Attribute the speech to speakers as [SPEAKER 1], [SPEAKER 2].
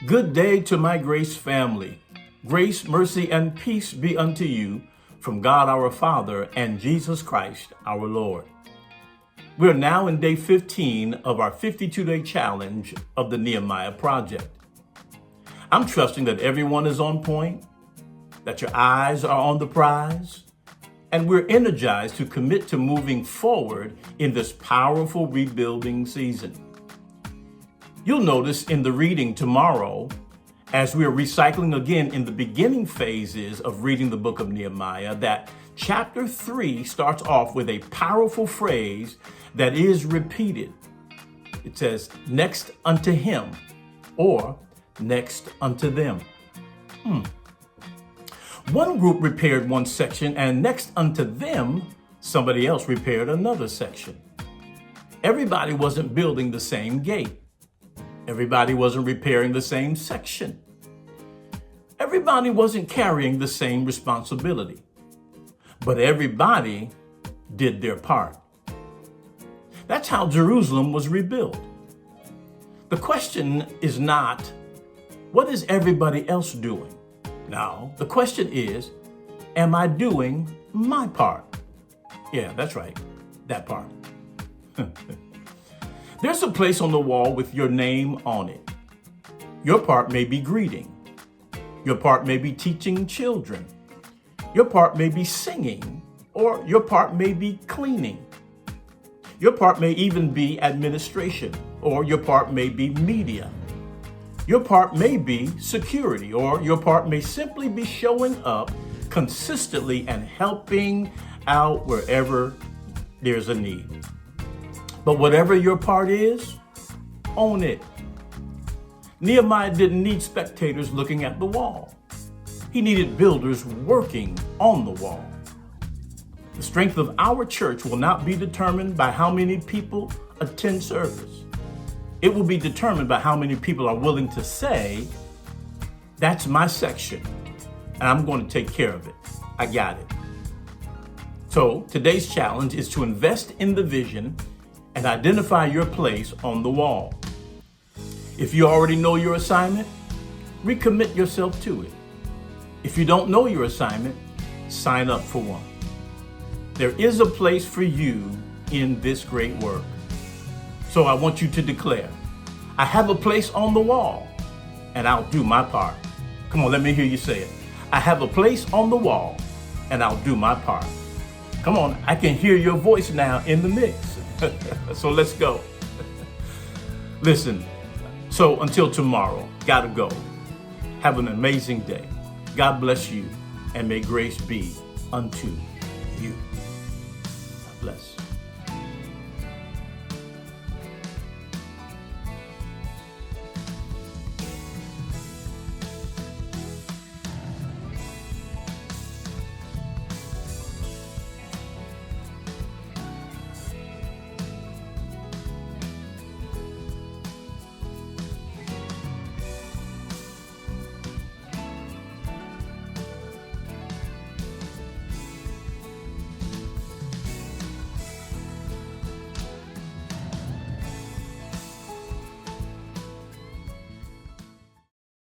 [SPEAKER 1] Good day to my Grace family. Grace, mercy, and peace be unto you from God our Father and Jesus Christ our Lord. We are now in day 15 of our 52-day challenge of the Nehemiah project. I'm trusting that everyone is on point, that your eyes are on the prize, and we're energized to commit to moving forward in this powerful rebuilding season. You'll notice in the reading tomorrow, as we are recycling again in the beginning phases of reading the book of Nehemiah, that chapter 3 starts off with a powerful phrase that is repeated. It says, next unto him, or next unto them. One group repaired one section, and next unto them, somebody else repaired another section. Everybody wasn't building the same gate. Everybody wasn't repairing the same section. Everybody wasn't carrying the same responsibility. But everybody did their part. That's how Jerusalem was rebuilt. The question is not, what is everybody else doing? No, the question is, am I doing my part? Yeah, that's right, that part. There's a place on the wall with your name on it. Your part may be greeting. Your part may be teaching children. Your part may be singing, or your part may be cleaning. Your part may even be administration, or your part may be media. Your part may be security, or your part may simply be showing up consistently and helping out wherever there's a need. But whatever your part is, own it. Nehemiah didn't need spectators looking at the wall. He needed builders working on the wall. The strength of our church will not be determined by how many people attend service. It will be determined by how many people are willing to say, that's my section, and I'm going to take care of it. I got it. So today's challenge is to invest in the vision and identify your place on the wall. If you already know your assignment, recommit yourself to it. If you don't know your assignment, sign up for one. There is a place for you in this great work. So I want you to declare, I have a place on the wall, and I'll do my part. Come on, let me hear you say it. I have a place on the wall, and I'll do my part. Come on, I can hear your voice now in the mix. So let's go. Listen, so until tomorrow, gotta go. Have an amazing day. God bless you, and may grace be unto you. God bless.